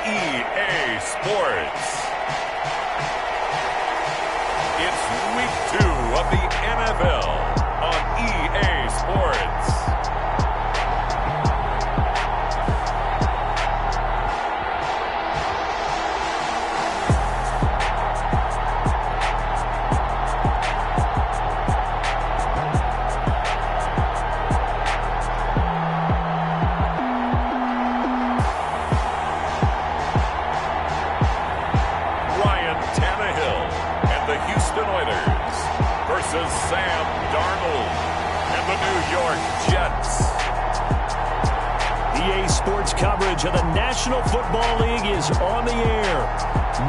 EA Sports. It's week 2 of the NFL on EA Sports. Sam Darnold and the New York Jets. EA Sports coverage of the National Football League is on the air.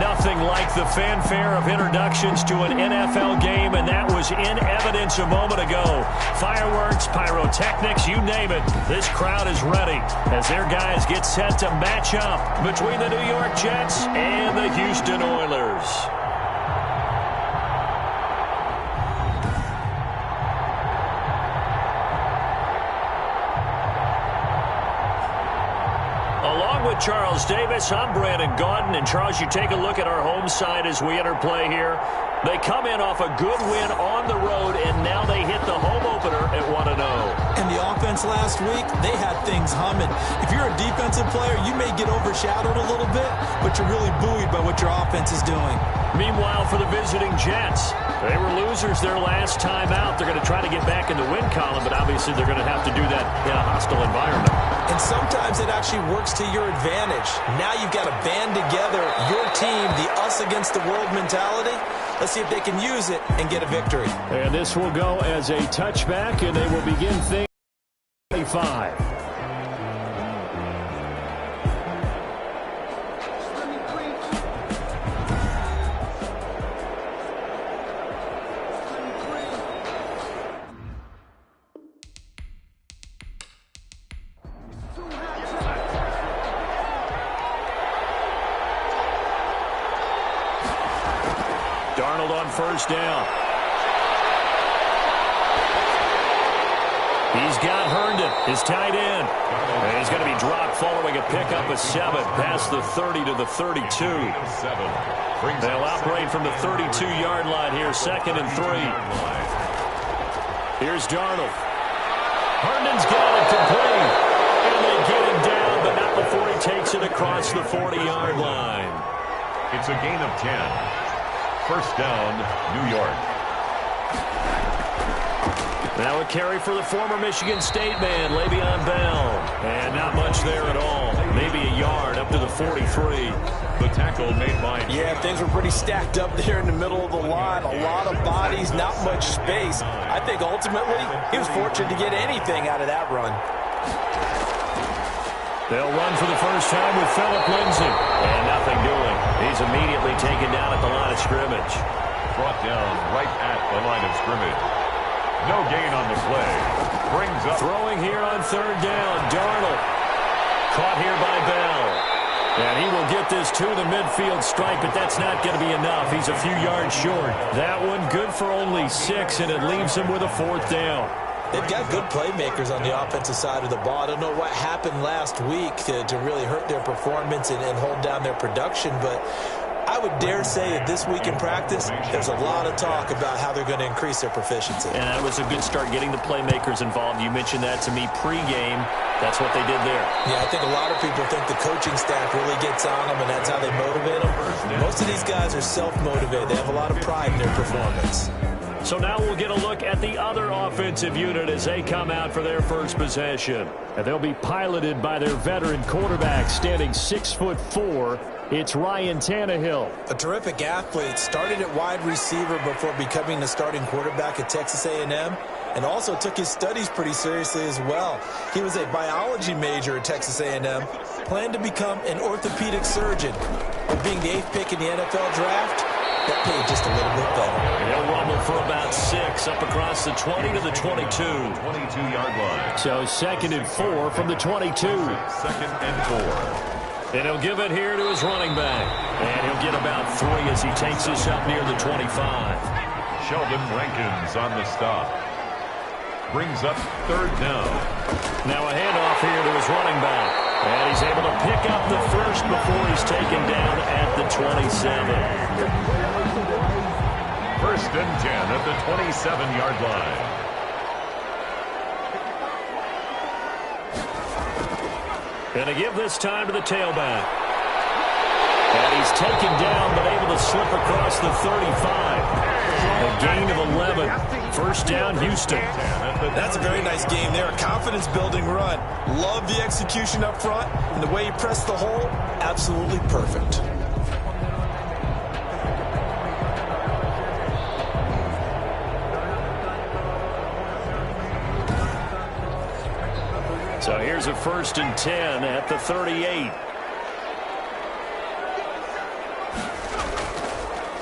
Nothing like the fanfare of introductions to an NFL game, and that was in evidence a moment ago. Fireworks, pyrotechnics, you name it. This crowd is ready as their guys get set to match up between the New York Jets and the Houston Oilers. Charles Davis, I'm Brandon Gaudin, and Charles, you take a look at our home side as we enter play here. They come in off a good win on the road, and now they hit the home opener at 1-0. And the offense last week, they had things humming. If you're a defensive player, you may get overshadowed a little bit, but you're really buoyed by what your offense is doing. Meanwhile, for the visiting Jets, they were losers their last time out. They're going to try to get back in the win column, but obviously they're going to have to do that in a hostile environment. And sometimes it actually works to your advantage. Now you've got to band together your team, the us against the world mentality. Let's see if they can use it and get a victory. And this will go as a touchback, and they will begin things 25. Darnold on first down. He's got Herndon, his tight end. And he's going to be dropped following a pickup of 7 past the 30 to the 32. They'll operate from the 32-yard line here, 2nd and 3. Here's Darnold. Herndon's got it complete. And they get him down, but not before he takes it across the 40-yard line. It's a gain of 10. First down, New York. Now a carry for the former Michigan State man, Le'Veon Bell. And not much there at all. Maybe a yard up to the 43. The tackle made by... Yeah, things were pretty stacked up there in the middle of the line. A lot of bodies, not much space. I think ultimately he was fortunate to get anything out of that run. They'll run for the first time with Phillip Lindsay. And nothing doing. He's immediately taken down at the line of scrimmage. Brought down right at the line of scrimmage. No gain on the play. Brings up. Throwing here on 3rd down. Darnold. Caught here by Bell. And he will get this to the midfield stripe, but that's not going to be enough. He's a few yards short. That one good for only 6, and it leaves him with a 4th down. They've got good playmakers on the offensive side of the ball. I don't know what happened last week to really hurt their performance and hold down their production, but I would dare say that this week in practice, there's a lot of talk about how they're going to increase their proficiency. And that was a good start getting the playmakers involved. You mentioned that to me pregame. That's what they did there. Yeah, I think a lot of people think the coaching staff really gets on them, and that's how they motivate them. Most of these guys are self-motivated. They have a lot of pride in their performance. So now we'll get a look at the other offensive unit as they come out for their first possession. And they'll be piloted by their veteran quarterback, standing 6'4". It's Ryan Tannehill. A terrific athlete, started at wide receiver before becoming the starting quarterback at Texas A&M, and also took his studies pretty seriously as well. He was a biology major at Texas A&M, planned to become an orthopedic surgeon. But being the 8th pick in the NFL draft, that paid just a little bit better. He'll rumble for about 6 up across the 20 to the 22. 22-yard line. So 2nd and 4 from the 22. 2nd and 4. And he'll give it here to his running back. And he'll get about 3 as he takes this up near the 25. Sheldon Rankins on the stop. Brings up 3rd down. Now a handoff here to his running back. And he's able to pick up the first before he's taken down at the 27. First and 10 at the 27-yard line. Going to give this time to the tailback. And he's taken down but able to slip across the 35. A gain of 11. First down, Houston. That's a very nice game there. Confidence-building run. Love the execution up front. And the way he pressed the hole, absolutely perfect. So here's a first and 10 at the 38.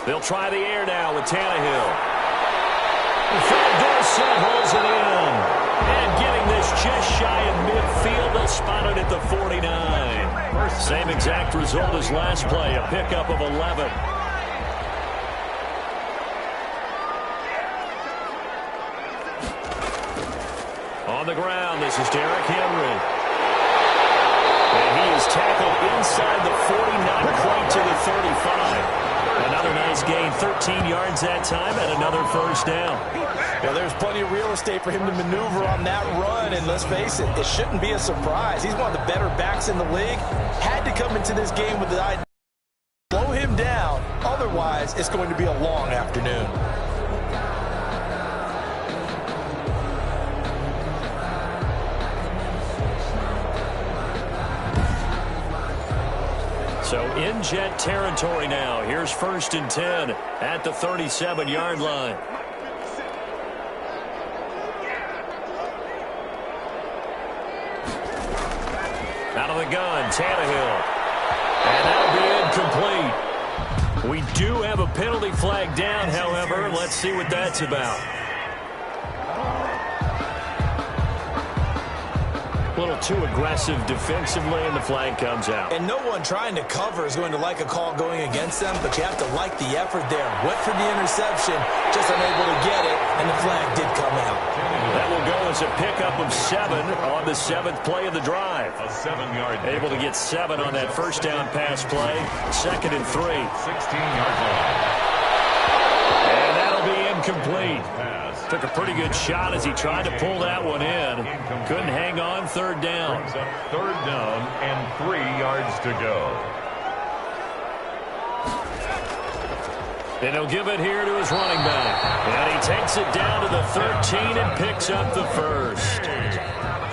They'll try the air now with Tannehill. Fred Dorsett holds it in. And getting this just shy of midfield, they'll spot it at the 49. Same exact result as last play, a pickup of 11. On the ground, this is Derrick Henry. And he is tackled inside the 40, not quite to the 35. Another nice gain, 13 yards that time, and another first down. Well, there's plenty of real estate for him to maneuver on that run, and let's face it, it shouldn't be a surprise. He's one of the better backs in the league. Had to come into this game with the idea to slow him down. Otherwise, it's going to be a long afternoon. So in Jet territory now. Here's first and 10 at the 37-yard line. Out of the gun, Tannehill. And that'll be incomplete. We do have a penalty flag down, however. Let's see what that's about. A little too aggressive defensively, and the flag comes out. And no one trying to cover is going to like a call going against them, but you have to like the effort there. Went for the interception, just unable to get it, and the flag did come out. That will go as a pickup of 7 on the 7th play of the drive. A 7-yard. Able to get 7 on that first down pass play. Second and 3. 16-yard line. And that'll be incomplete. Took a pretty good shot as he tried to pull that one in. Couldn't hang on. Third down. Brings up third down and 3 yards to go. And he'll give it here to his running back. And he takes it down to the 13 and picks up the first.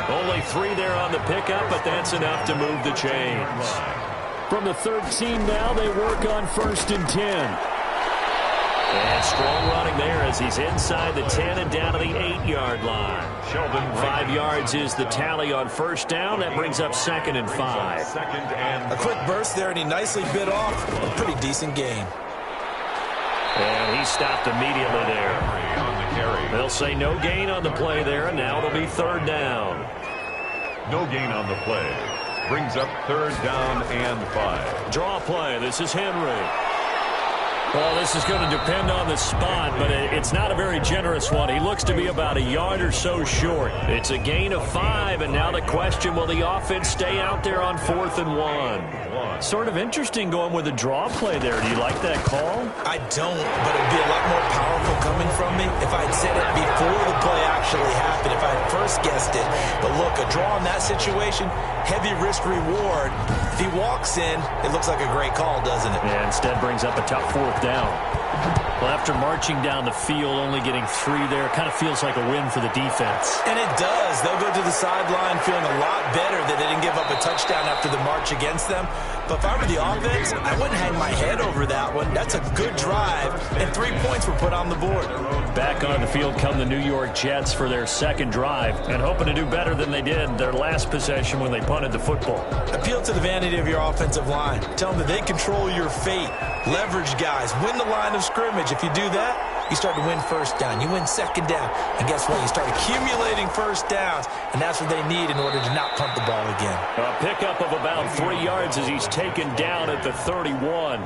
Only 3 there on the pickup, but that's enough to move the chains. From the 13 now, they work on first and 10. And strong running there as he's inside the 10 and down to the 8-yard line. 5 yards is the tally on first down. That brings up second and 5. A quick burst there, and he nicely bit off a pretty decent gain. And he stopped immediately there. They'll say no gain on the play there, and now it'll be third down. No gain on the play. Brings up third down and 5. Draw play. This is Henry. Well, this is going to depend on the spot, but it's not a very generous one. He looks to be about a yard or so short. It's a gain of 5, and now the question, will the offense stay out there on 4th and 1? Sort of interesting going with a draw play there. Do you like that call? I don't, but it'd be a lot more powerful coming from me if I'd said it before the play actually happened, if I'd first guessed it. But look, a draw in that situation, heavy risk reward. If he walks in, it looks like a great call, doesn't it? Yeah, instead brings up a tough 4th down. Well, after marching down the field, only getting 3 there, kind of feels like a win for the defense. And it does. They'll go to the sideline feeling a lot better that they didn't give up a touchdown after the march against them. But if I were the offense, I wouldn't hang my head over that one. That's a good drive, and 3 points were put on the board. Back on the field come the New York Jets for their second drive, and hoping to do better than they did their last possession when they punted the football. Appeal to the vanity of your offensive line. Tell them that they control your fate. Leverage guys. Win the line of scrimmage. If you do that, you start to win first down. You win second down. And guess what? You start accumulating first downs, and that's what they need in order to not punt the ball again. A pickup of about 3 yards as he's taken down at the 31.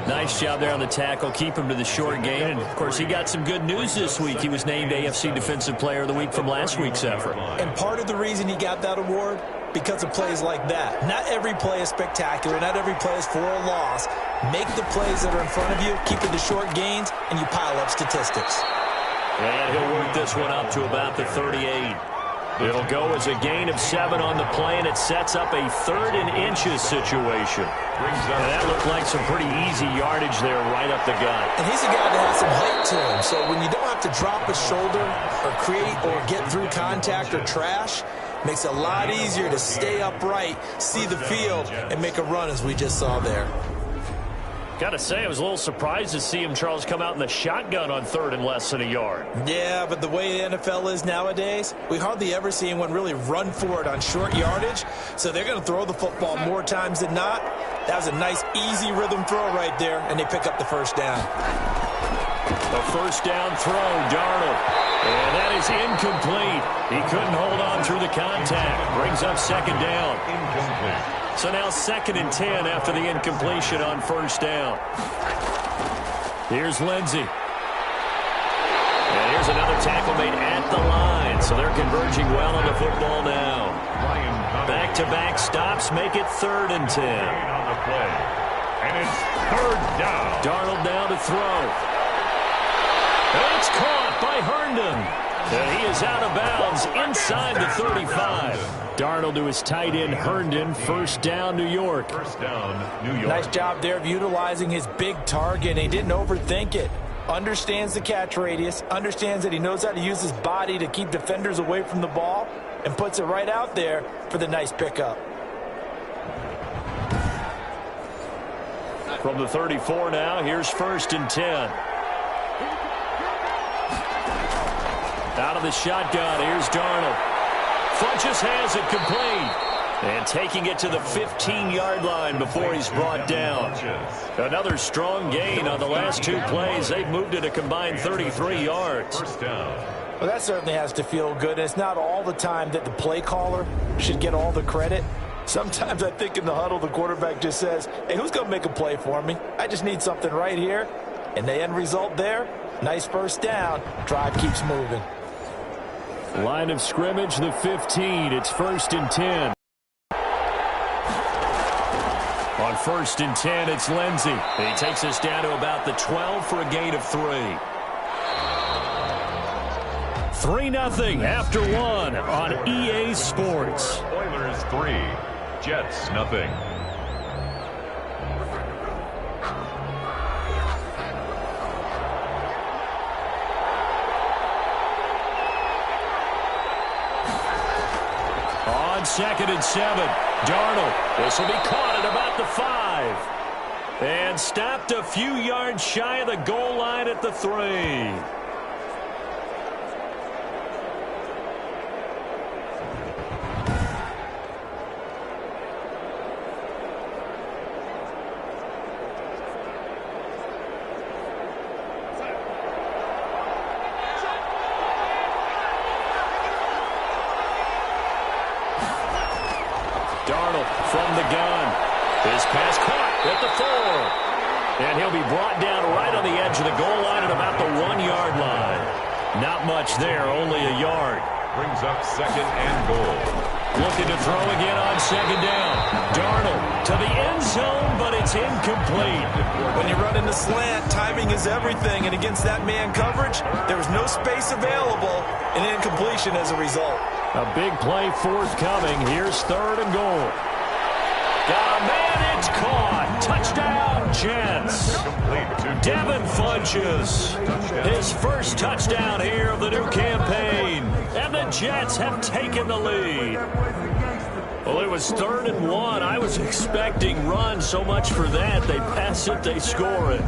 Nice job there on the tackle. Keep him to the short gain. And, of course, he got some good news this week. He was named AFC Defensive Player of the Week from last week's effort. And part of the reason he got that award, because of plays like that. Not every play is spectacular. Not every play is for a loss. Make the plays that are in front of you, keep it to short gains, and you pile up statistics. And he'll work this one up to about the 38. It'll go as a gain of 7 on the play, and it sets up a 3rd and inches situation. And that looked like some pretty easy yardage there right up the gut. And he's a guy that has some height to him, so when you don't have to drop a shoulder or create or get through contact or trash, makes it a lot easier to stay upright, see the field, and make a run as we just saw there. Got to say, I was a little surprised to see him, Charles, come out in the shotgun on 3rd and less than a yard. Yeah, but the way the NFL is nowadays, we hardly ever see anyone really run for it on short yardage, so they're going to throw the football more times than not. That was a nice, easy rhythm throw right there, and they pick up the first down. A first down throw, Darnold. And that is incomplete. He couldn't hold on through the contact. Brings up 2nd down. Incomplete. So now 2nd and 10 after the incompletion on first down. Here's Lindsey. And here's another tackle made at the line. So they're converging well on the football now. Back-to-back stops make it 3rd and 10. On the play. And it's 3rd down. Darnold down to throw. And it's caught by Herndon. And he is out of bounds inside the 35. Darnold to his tight end, Herndon. First down, New York. First down, New York. Nice job there of utilizing his big target. He didn't overthink it. Understands the catch radius. Understands that he knows how to use his body to keep defenders away from the ball. And puts it right out there for the nice pickup. From the 34 now, here's 1st and 10. Out of the shotgun, here's Darnold. Funches has it complete. And taking it to the 15-yard line before he's brought down. Another strong gain on the last 2 plays. They've moved it a combined 33 yards. First down. Well, that certainly has to feel good. It's not all the time that the play caller should get all the credit. Sometimes I think in the huddle, the quarterback just says, hey, who's going to make a play for me? I just need something right here. And the end result there, nice first down. Drive keeps moving. Line of scrimmage, the 15. It's 1st and 10. On 1st and 10, it's Lindsey. He takes us down to about the 12 for a gain of 3. 3-0 after 1 on EA Sports. Oilers 3, Jets nothing. On 2nd and 7, Darnold. This will be caught at about the 5. And stopped a few yards shy of the goal line at the 3. Darnold from the gun. His pass caught at the 4. And he'll be brought down right on the edge of the goal line at about the 1-yard line. Not much there, only a yard. Brings up 2nd and goal. Looking to throw again on 2nd down. Darnold to the end zone, but it's incomplete. When you run in the slant, timing is everything. And against that man coverage, there was no space available, and incompletion as a result. A big play forthcoming. Here's 3rd and goal. Got a man, it's caught. Touchdown, Jets. Devin Funches. His first touchdown here of the new campaign. And the Jets have taken the lead. Well, it was 3rd and 1. I was expecting run, so much for that. They pass it, they score it.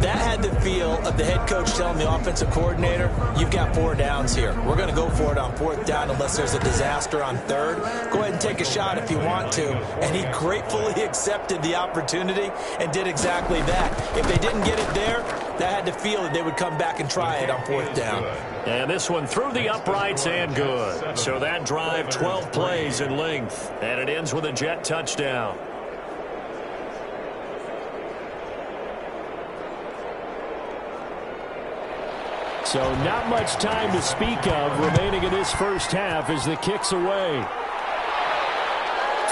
That had the feel of the head coach telling the offensive coordinator, you've got 4 downs here. We're going to go for it on 4th down unless there's a disaster on 3rd. Go ahead and take a shot if you want to. And he gratefully accepted the opportunity and did exactly that. If they didn't get it there, that had the feel that they would come back and try it on 4th down. And this one through the uprights and good. So that drive, 12 plays in length. And it ends with a Jet touchdown. So not much time to speak of remaining in this first half as the kick's away.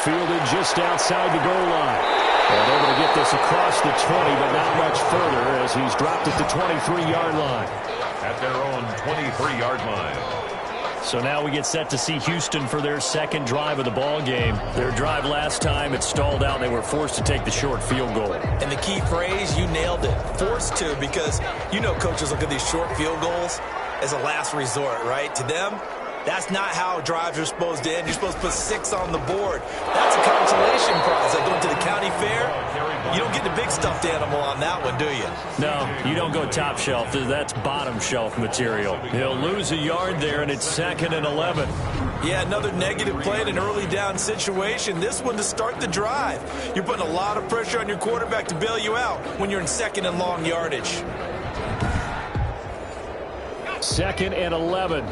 fielded just outside the goal line. And able to get this across the 20, but not much further as he's dropped at the 23-yard line. At their own 23-yard line. So now we get set to see Houston for their second drive of the ball game. Their drive last time, it stalled out, and they were forced to take the short field goal. And the key phrase, you nailed it, forced to, because you know coaches look at these short field goals as a last resort, right? To them, that's not how drives are supposed to end. You're supposed to put 6 on the board. That's a consolation prize. Like going to the county fair, you don't get the big stuffed animal on that one, do you? No, you don't go top shelf. That's bottom shelf material. He'll lose a yard there, and it's 2nd and 11. Yeah, another negative play in an early down situation. This one to start the drive. You're putting a lot of pressure on your quarterback to bail you out when you're in 2nd and long yardage. 2nd and 11.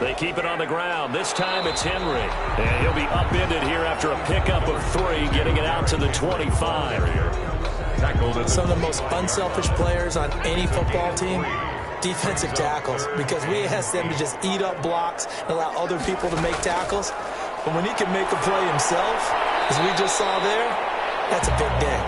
They keep it on the ground. This time it's Henry. And he'll be upended here after a pickup of 3, getting it out to the 25. Some of the most unselfish players on any football team, defensive tackles, because we ask them to just eat up blocks and allow other people to make tackles. But when he can make a play himself, as we just saw there, that's a big day.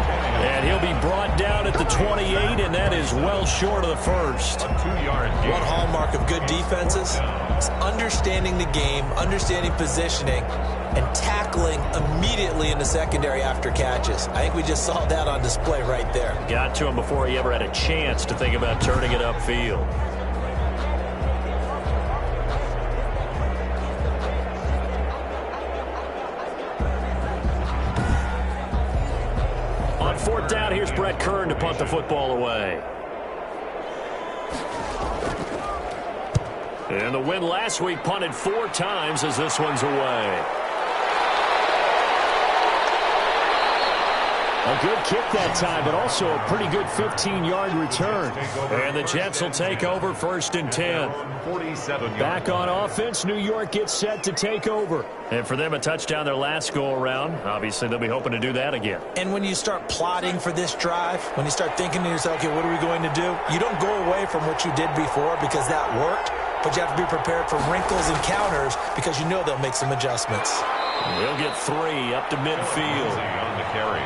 And he'll be brought down at the 28, and that is well short of the first. One hallmark of good defenses is understanding the game, understanding positioning, and tackling immediately in the secondary after catches. I think we just saw that on display right there. Got to him before he ever had a chance to think about turning it upfield. On 4th down, here's Brett Kern to punt the football away. And the win last week punted 4 times as this one's away. A good kick that time, but also a pretty good 15-yard return. And the Jets will take over 1st and 10. Back on offense, New York gets set to take over. And for them, a touchdown their last go-around. Obviously, they'll be hoping to do that again. And when you start plotting for this drive, when you start thinking to yourself, okay, what are we going to do? You don't go away from what you did before because that worked, but you have to be prepared for wrinkles and counters because you know they'll make some adjustments. They'll get 3 up to midfield. On the carry.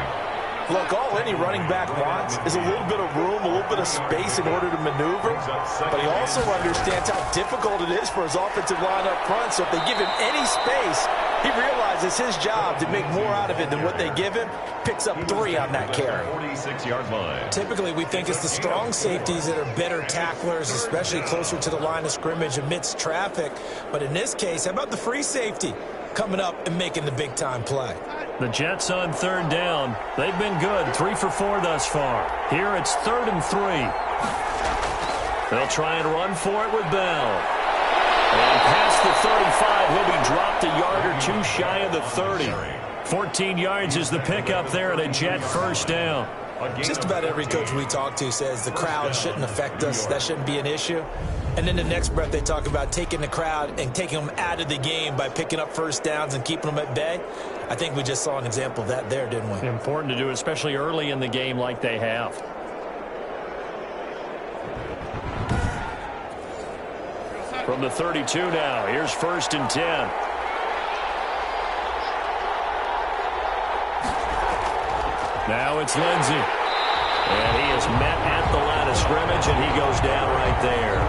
Look, all any running back wants is a little bit of room, a little bit of space in order to maneuver. But he also understands how difficult it is for his offensive line up front. So if they give him any space, he realizes his job to make more out of it than what they give him. Picks up 3 on that carry. 46-yard line. Typically, we think it's the strong safeties that are better tacklers, especially closer to the line of scrimmage amidst traffic. But in this case, how about the free safety coming up and making the big-time play? The Jets on 3rd down. They've been good, 3 for 4 thus far. Here it's 3rd and 3. They'll try and run for it with Bell. And past the 35, he'll be dropped a yard or 2 shy of the 30. 14 yards is the pickup there at a Jet 1st down. Just about every coach we talk to says the crowd shouldn't affect us. That shouldn't be an issue. And then the next breath they talk about taking the crowd and taking them out of the game by picking up 1st downs and keeping them at bay. I think we just saw an example of that there, didn't we? Important to do, especially early in the game like they have. From the 32 now, here's 1st and 10. Now it's Lindsey. And he is met at the line of scrimmage, and he goes down right there.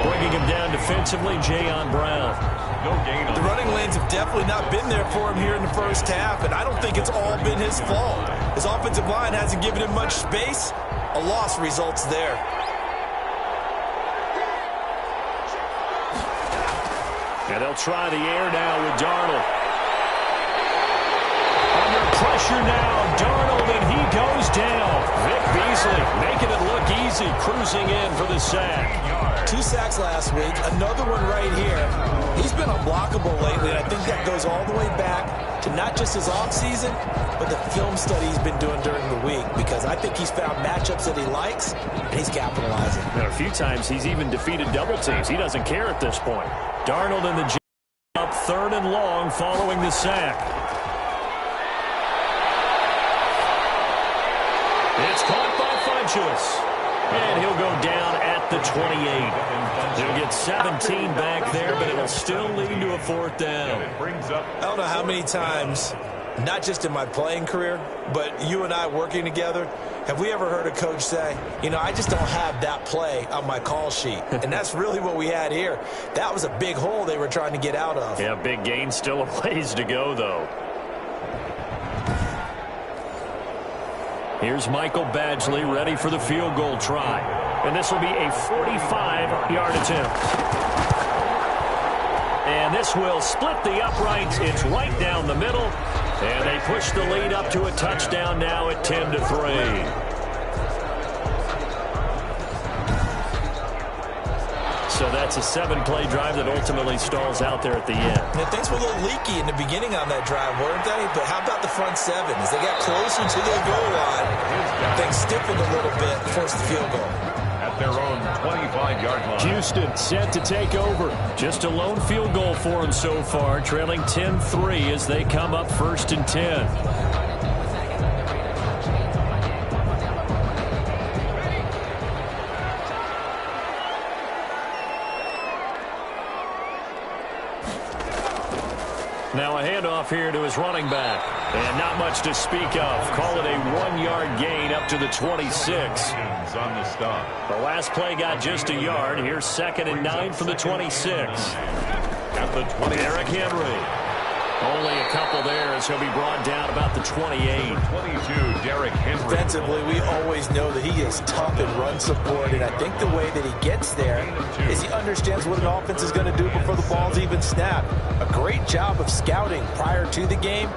Bringing him down defensively, Jayon Brown. No gain on the running lanes have definitely not been there for him here in the first half, and I don't think it's all been his fault. His offensive line hasn't given him much space. A loss results there. And they'll try the air now with Darnold. Under pressure now, Darnold, and he goes down. Vic Beasley making it look easy, cruising in for the sack. 2 sacks last week, another one right here. He's been unblockable lately, and I think that goes all the way back to not just his offseason, but the film study he's been doing during the week, because I think he's found matchups that he likes, and he's capitalizing. And a few times he's even defeated double teams. He doesn't care at this point. Darnold and the Jets up 3rd and long following the sack. It's caught by Funchess. And he'll go down at the 28. He'll get 17 back there, but it'll still lead to a 4th down. I don't know how many times, not just in my playing career, but you and I working together, have we ever heard a coach say, you know, I just don't have that play on my call sheet. And that's really what we had here. That was a big hole they were trying to get out of. Yeah, big gain, still a ways to go, though. Here's Michael Badgley ready for the field goal try. And this will be a 45-yard attempt. And this will split the uprights. It's right down the middle. And they push the lead up to a touchdown now at 10-3. So that's a 7-play drive that ultimately stalls out there at the end. Now, things were a little leaky in the beginning on that drive, weren't they? But how about the front 7? As they got closer to their goal line, things stiffened a little bit, forced the field goal. At their own 25-yard line. Houston set to take over. Just a lone field goal for them so far, trailing 10-3 as they come up 1st and 10. Now a handoff here to his running back. And not much to speak of. Call it a 1-yard gain up to the 26. On the stop. The last play got just a yard. Here's 2nd and 9 from the 26. At the 20. Derrick Henry. Only a couple there as he'll be brought down about the 28. 22, Derrick Henry. Defensively, we always know that he is tough in run support, and I think the way that he gets there is he understands what an offense is going to do before the ball's even snapped. A great job of scouting prior to the game,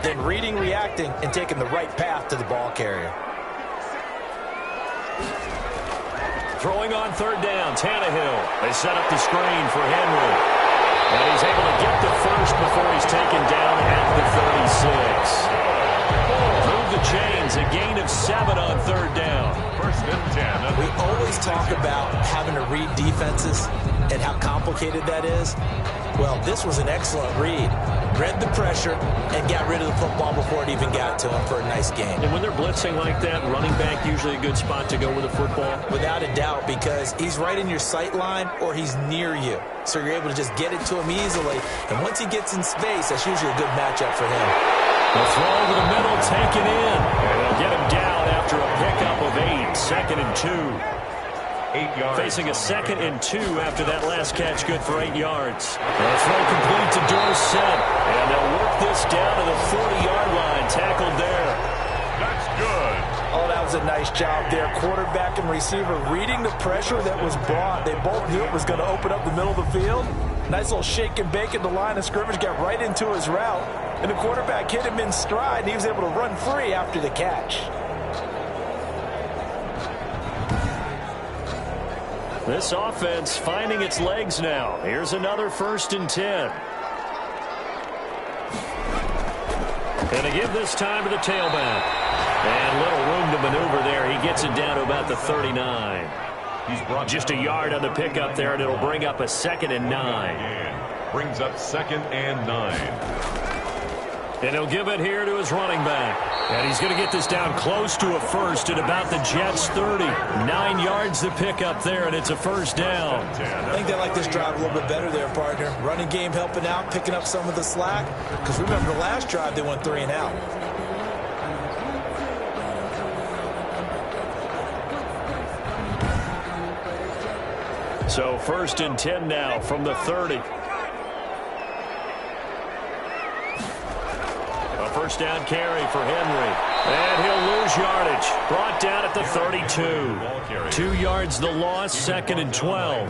then reading, reacting, and taking the right path to the ball carrier. Throwing on 3rd down, Tannehill. They set up the screen for Henry. And he's able to get the first before he's taken down at the 36. Move the chains, a gain of 7 on 3rd down. 1st and 10. We always talk about having to read defenses and how complicated that is. Well, this was an excellent read. Read the pressure and got rid of the football before it even got to him for a nice game. And when they're blitzing like that, running back usually a good spot to go with the football? Without a doubt, because he's right in your sight line or he's near you. So you're able to just get it to him easily. And once he gets in space, that's usually a good matchup for him. The throw over the middle, taken in. And they'll get him down after a pickup of 8. 2nd and 2. 8 yards. Facing a 2nd and 2 after that last catch, good for 8 yards. And a throw complete to Dorsett. And they'll work this down to the 40-yard line. Tackled there. That's good. Oh, that was a nice job there. Quarterback and receiver reading the pressure that was brought. They both knew it was going to open up the middle of the field. Nice little shake and bake at the line of scrimmage. Got right into his route. And the quarterback hit him in stride. And he was able to run free after the catch. This offense finding its legs now. Here's another 1st and 10. And to give this time to the tailback. And little room to maneuver there. He gets it down to about the 39. He's brought just a yard on the pickup there, and it'll bring up a 2nd and 9. Brings up 2nd and 9. And he'll give it here to his running back. And he's going to get this down close to a first at about the Jets' 30. 9 yards to pick up there, and it's a 1st down. I think they like this drive a little bit better there, partner. Running game helping out, picking up some of the slack. Because remember, the last drive they went 3 and out. So 1st and 10 now from the 30. A 1st down carry for Henry. And he'll lose yardage. Brought down at the 32. 2 yards the loss, 2nd and 12.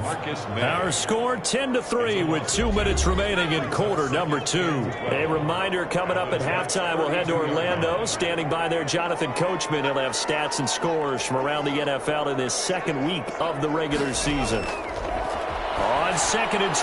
Our score 10-3 with 2 minutes remaining in quarter number 2. A reminder coming up at halftime, we'll head to Orlando. Standing by there, Jonathan Coachman. He'll have stats and scores from around the NFL in this 2nd week of the regular season. On 2nd and 12,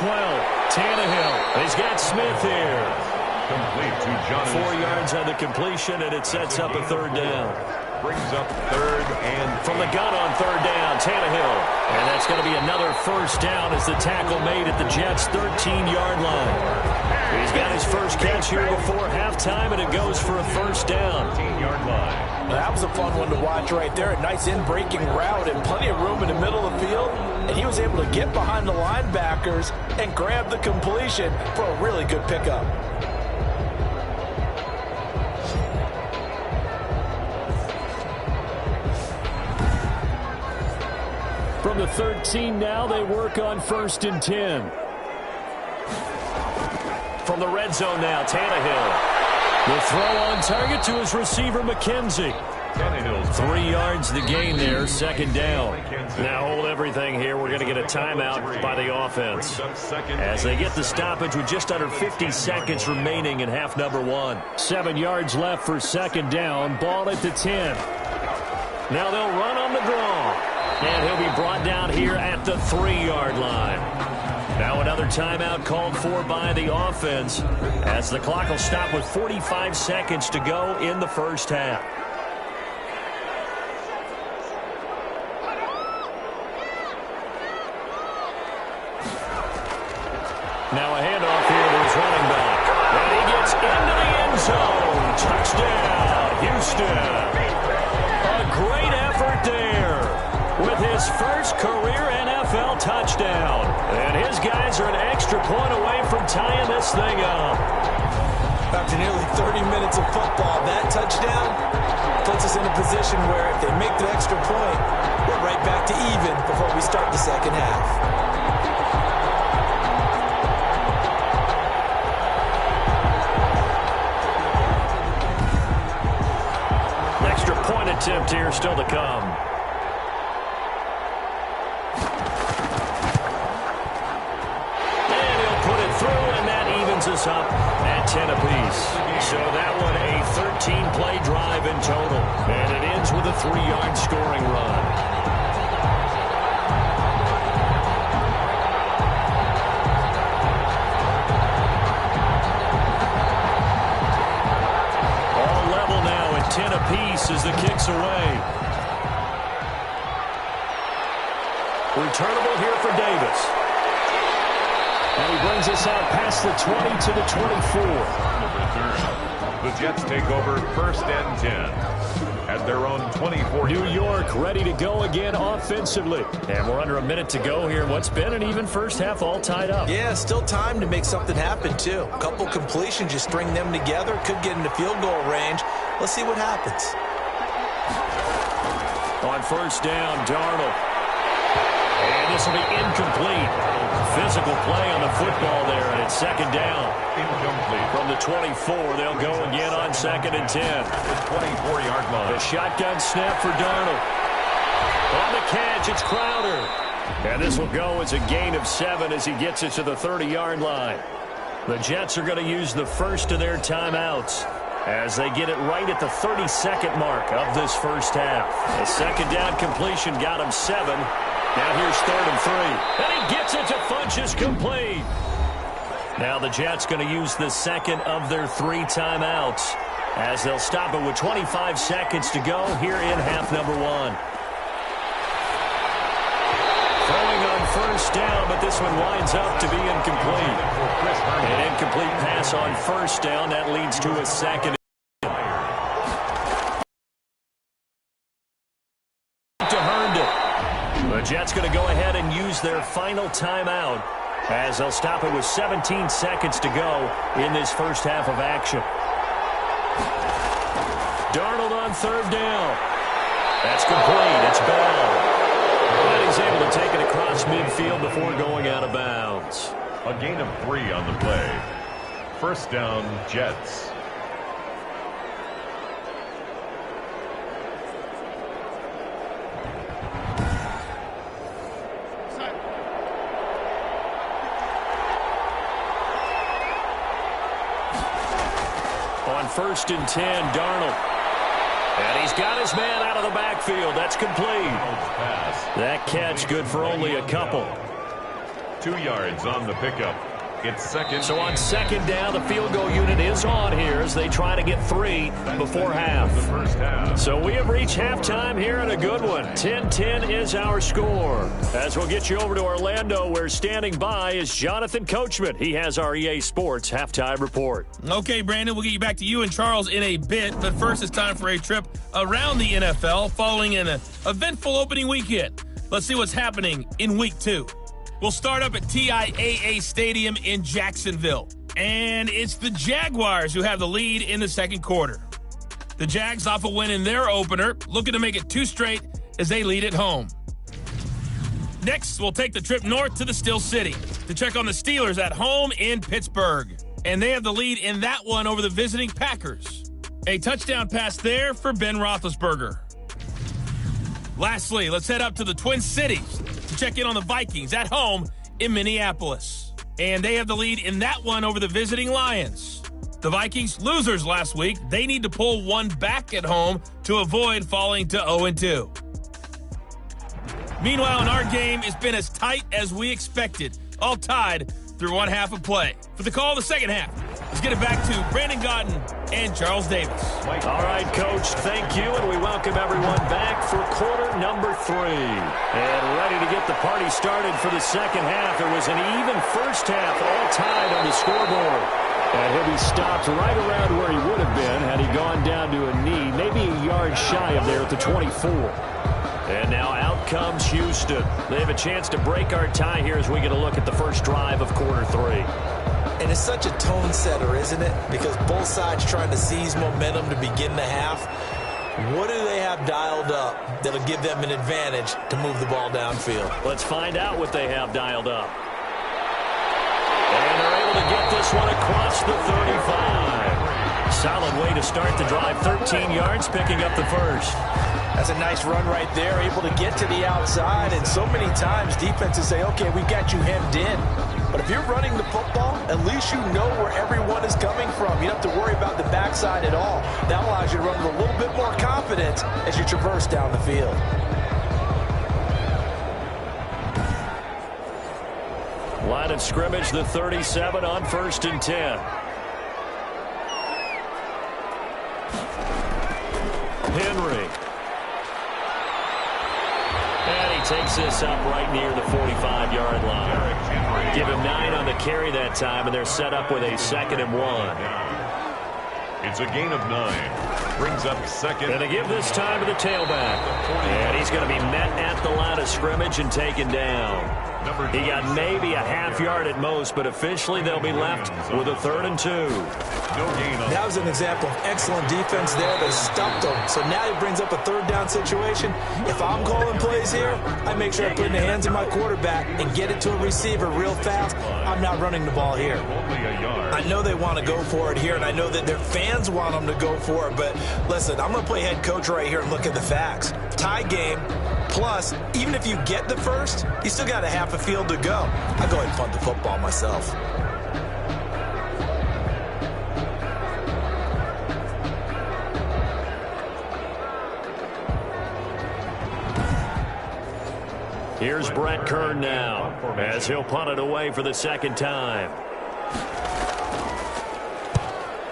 Tannehill. He's got Smith here. Complete to Johnson. 4 yards on the completion, and it sets up a 3rd down. Brings up 3rd and from the gun on 3rd down, Tannehill. And that's going to be another 1st down as the tackle made at the Jets' 13-yard line. He's got his first catch here before halftime, and it goes for a first down. 10-yard line. That was a fun one to watch right there. A nice in-breaking route and plenty of room in the middle of the field. And he was able to get behind the linebackers and grab the completion for a really good pickup. From the 13 now, they work on 1st and 10. From the red zone now, Tannehill. The throw on target to his receiver, McKenzie. 3 yards the gain there, 2nd down. Now hold everything here. We're going to get a timeout by the offense as they get the stoppage with just under 50 seconds remaining in half number 1. 7 yards left for 2nd down. Ball at the 10. Now they'll run on the draw. And he'll be brought down here at the 3-yard line. Now another timeout called for by the offense as the clock will stop with 45 seconds to go in the first half. Now a handoff here to his running back. And he gets into the end zone. Touchdown, Houston. A great effort there with his first career NFL touchdown. And his guys are an extra point away from tying this thing up. After nearly 30 minutes of football, that touchdown puts us in a position where if they make the extra point, we're right back to even before we start the second half. Extra point attempt here still to come. And he'll put it through, and that evens us up at 10 apiece. So that one a 13-play drive in total. And it ends with a 3-yard scoring run. All level now at 10 apiece as the kick's away. Returnable here for Davis. And he brings us out past the 20 to the 24. The Jets take over 1st and 10 at their own 24. New York ready to go again offensively. And we're under a minute to go here. What's been an even first half all tied up. Yeah, still time to make something happen, too. A couple completions, you string them together, could get into field goal range. Let's see what happens. On 1st down, Darnold. And this will be incomplete. Physical play on the football there, and it's 2nd down. Incomplete. From the 24, they'll go again on 2nd and 10. The 24-yard line. The shotgun snap for Darnold. On the catch, it's Crowder. And this will go as a gain of 7 as he gets it to the 30-yard line. The Jets are going to use the first of their timeouts as they get it right at the 32nd mark of this first half. A 2nd down completion got him 7. Now here's 3rd and 3. And he gets it to Funchess complete. Now the Jets going to use the second of their 3 timeouts as they'll stop it with 25 seconds to go here in half number 1. Throwing on 1st down, but this one winds up to be incomplete. An incomplete pass on 1st down. That leads to a 2nd. The Jets going to go ahead and use their final timeout as they'll stop it with 17 seconds to go in this first half of action. Darnold on 3rd down. That's complete. It's Bell. And he's able to take it across midfield before going out of bounds. A gain of 3 on the play. 1st down, Jets. On 1st and 10, Darnold. And he's got his man out of the backfield. That's complete. That catch good for only a couple. 2 yards on the pickup. It's second. So on second down, the field goal unit is on here as they try to get 3 before half. The first half. So we have reached halftime here and a good one. 10-10 is our score. As we'll get you over to Orlando, where standing by is Jonathan Coachman. He has our EA Sports halftime report. Okay, Brandon, we'll get you back to you and Charles in a bit, but first it's time for a trip around the NFL following an eventful opening weekend. Let's see what's happening in Week 2. We'll start up at TIAA Stadium in Jacksonville. And it's the Jaguars who have the lead in the second quarter. The Jags off a win in their opener, looking to make it 2 straight as they lead at home. Next, we'll take the trip north to the Steel City to check on the Steelers at home in Pittsburgh. And they have the lead in that one over the visiting Packers. A touchdown pass there for Ben Roethlisberger. Lastly, let's head up to the Twin Cities to check in on the Vikings at home in Minneapolis. And they have the lead in that one over the visiting Lions. The Vikings, losers last week, they need to pull one back at home to avoid falling to 0-2. Meanwhile, in our game, it's been as tight as we expected, all tied through one half of play. For the call of the second half, let's get it back to Brandon Gaudin and Charles Davis. All right, Coach, thank you, and we welcome everyone back for quarter number 3. And ready to get the party started for the second half. It was an even first half, all tied on the scoreboard. And he'll be stopped right around where he would have been had he gone down to a knee, maybe a yard shy of there at the 24. And now out comes Houston. They have a chance to break our tie here as we get a look at the first drive of quarter 3. And it's such a tone setter, isn't it? Because both sides trying to seize momentum to begin the half. What do they have dialed up that'll give them an advantage to move the ball downfield? Let's find out what they have dialed up. And they're able to get this one across the 35. Solid way to start the drive. 13 yards, picking up the first. That's a nice run right there, able to get to the outside. And so many times defenses say, okay, we got you hemmed in. But if you're running the football, at least you know where everyone is coming from. You don't have to worry about the backside at all. That allows you to run with a little bit more confidence as you traverse down the field. Line of scrimmage, the 37 on 1st and 10. Henry. And he takes this up right near the 45-yard line. Give him 9 on the carry that time, and they're set up with a 2nd and 1. It's a gain of 9. Brings up second. And they give this time to the tailback. And he's going to be met at the line of scrimmage and taken down. He got maybe a half yard at most, but officially they'll be left with a 3rd and 2. That was an example of excellent defense there. They stopped him. So now he brings up a 3rd down situation. If I'm calling plays here, I make sure I put it in the hands of my quarterback and get it to a receiver real fast. I'm not running the ball here. I know they want to go for it here, and I know that their fans want them to go for it. But listen, I'm going to play head coach right here and look at the facts. Tie game. Plus, even if you get the first, you still got a half a field to go. I go ahead and punt the football myself. Here's Brett Kern now as he'll punt it away for the 2nd time.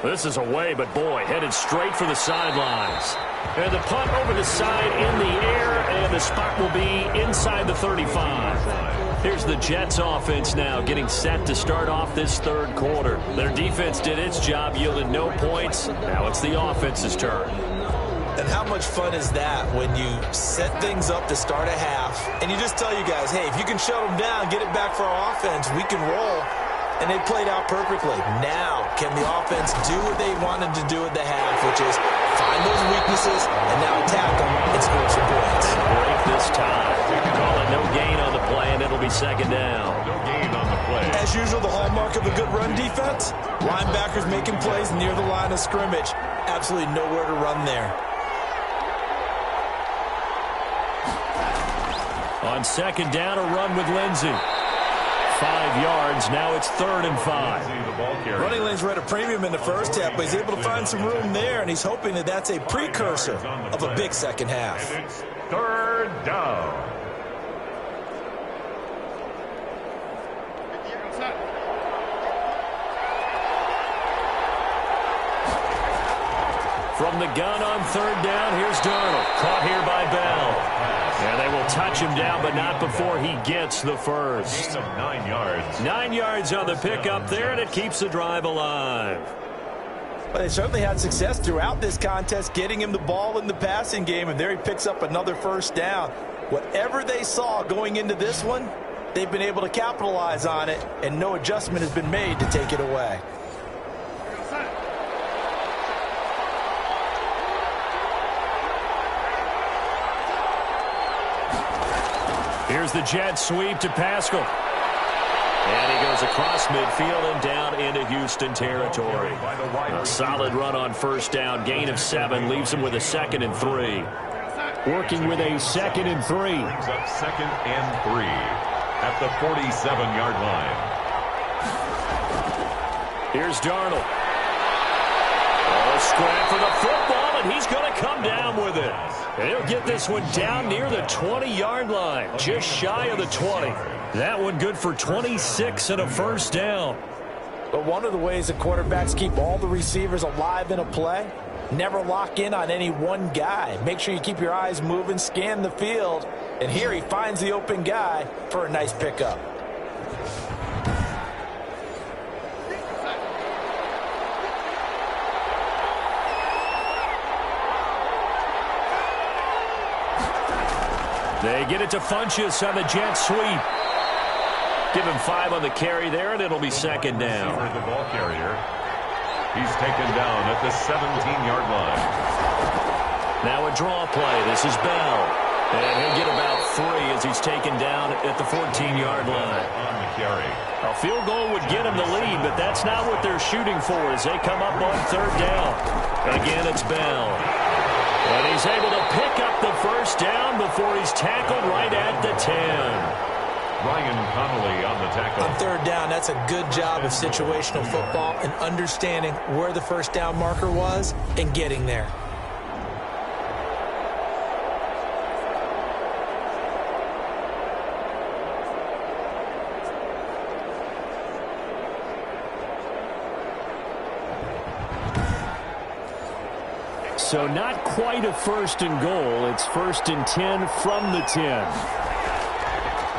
This is away, but boy, headed straight for the sidelines. And the punt over the side in the air, and the spot will be inside the 35. Here's the Jets offense now getting set to start off this 3rd quarter. Their defense did its job, yielded no points. Now it's the offense's turn. And how much fun is that when you set things up to start a half, and you just tell you guys, hey, if you can shut them down, get it back for our offense, we can roll. And they played out perfectly. Now, can the offense do what they wanted to do at the half, which is find those weaknesses and now attack them and score some points. Break this time. Call it no gain on the play, and it'll be 2nd down. No gain on the play. As usual, the hallmark of a good run defense, linebackers making plays near the line of scrimmage. Absolutely nowhere to run there. On 2nd down, a run with Lindsey. 5 yards. Now it's 3rd and 5. Running lanes were at a premium in the first half, but he's able to find some room there, and he's hoping that that's a precursor of a big second half. And it's 3rd down. From the gun on third down, here's Darnold. Caught here by Bell. And they will touch him down, but not before he gets the first. Gain of 9 yards. 9 yards on the pickup there, and it keeps the drive alive. Well, they certainly had success throughout this contest, getting him the ball in the passing game, and there he picks up another first down. Whatever they saw going into this one, they've been able to capitalize on it, and no adjustment has been made to take it away. Here's the jet sweep to Pascal. And he goes across midfield and down into Houston territory. A solid run on first down. Gain of 7 leaves him with a 2nd and 3. Working with a 2nd and 3. Brings up 2nd and 3 at the 47-yard line. Here's Darnold. Oh, scrap for the football, and he's going to come down with it. And he'll get this one down near the 20-yard line, just shy of the 20. That one good for 26 and a first down. But one of the ways the quarterbacks keep all the receivers alive in a play, never lock in on any one guy. Make sure you keep your eyes moving, scan the field, and here he finds the open guy for a nice pickup. They get it to Funchess on the jet sweep. Give him 5 on the carry there, and it'll be 2nd down. The ball carrier. He's taken down at the 17-yard line. Now a draw play. This is Bell. And he'll get about 3 as he's taken down at the 14-yard line. On the carry. A field goal would get him the lead, but that's not what they're shooting for as they come up on third down. Again, it's Bell. And he's able to pick up the first down before he's tackled right at the 10. Ryan Connolly on the tackle. On third down, that's a good job of situational football and understanding where the first down marker was and getting there. So not quite a 1st and goal. It's 1st and 10 from the 10.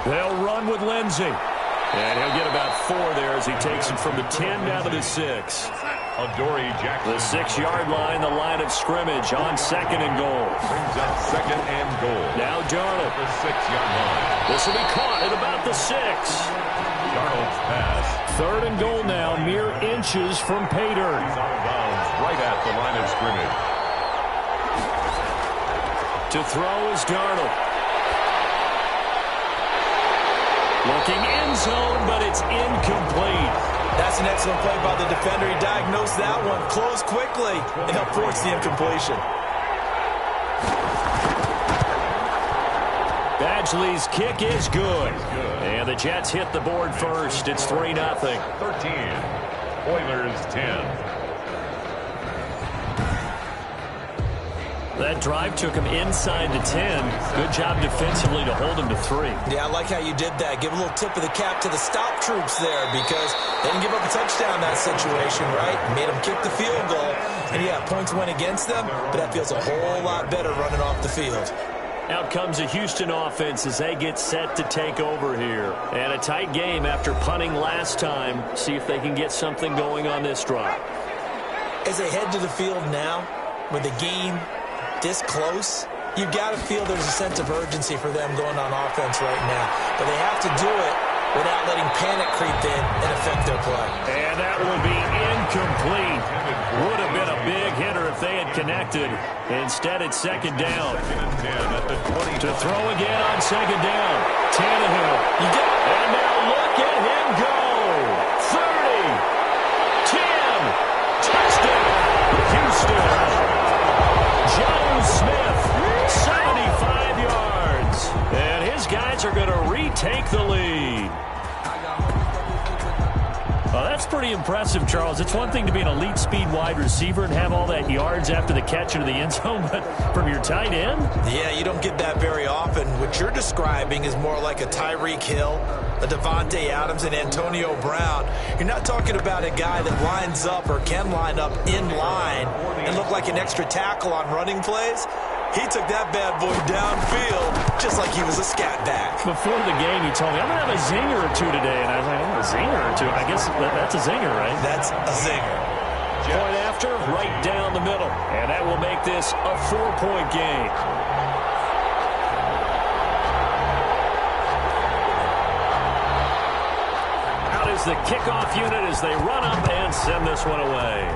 They'll run with Lindsey. And he'll get about 4 there as he takes it from the 10 down to the 6. Adoree Jackson. The 6-yard line, the line of scrimmage on 2nd and goal. Brings up 2nd and goal. Now Darnold. The 6-yard line. This will be caught at about the 6. Darnold's pass. 3rd and goal now, mere inches from pay dirt. He's out of bounds right at the line of scrimmage. To throw is Darnold. Looking end zone, but it's incomplete. That's an excellent play by the defender. He diagnosed that one, closed quickly, and helped force the incompletion. Badgley's kick is good. And the Jets hit the board first. It's 3-0. 13. Oilers 10. That drive took him inside the 10. Good job defensively to hold him to 3. Yeah, I like how you did that. Give a little tip of the cap to the stop troops there because they didn't give up a touchdown in that situation, right? Made them kick the field goal. And, yeah, points went against them, but that feels a whole lot better running off the field. Out comes the Houston offense as they get set to take over here. And a tight game after punting last time. See if they can get something going on this drive. As they head to the field now, with the game this close, you've got to feel there's a sense of urgency for them going on offense right now. But they have to do it without letting panic creep in and affect their play. And that will be incomplete. Would have been a big hitter if they had connected. Instead, it's 2nd down. 2nd and 10 at the 20. To throw again on 2nd down. Tannehill. You got it. And now look at him go. 30. 10. Touchdown. Houston. Joe Smith, 75 yards. And his guys are going to retake the lead. Well, that's pretty impressive, Charles. It's one thing to be an elite speed wide receiver and have all that yards after the catch into the end zone, but from your tight end? Yeah, you don't get that very often. What you're describing is more like a Tyreek Hill, a Devontae Adams, and Antonio Brown. You're not talking about a guy that lines up or can line up in line and look like an extra tackle on running plays. He took that bad boy downfield just like he was a scat back. Before the game, he told me, I'm going to have a zinger or two today. And I was like, oh, a zinger or two? I guess that's a zinger, right? That's a zinger. Point after, right down the middle. And that will make this a 4-point game. Out is the kickoff unit as they run up and send this one away.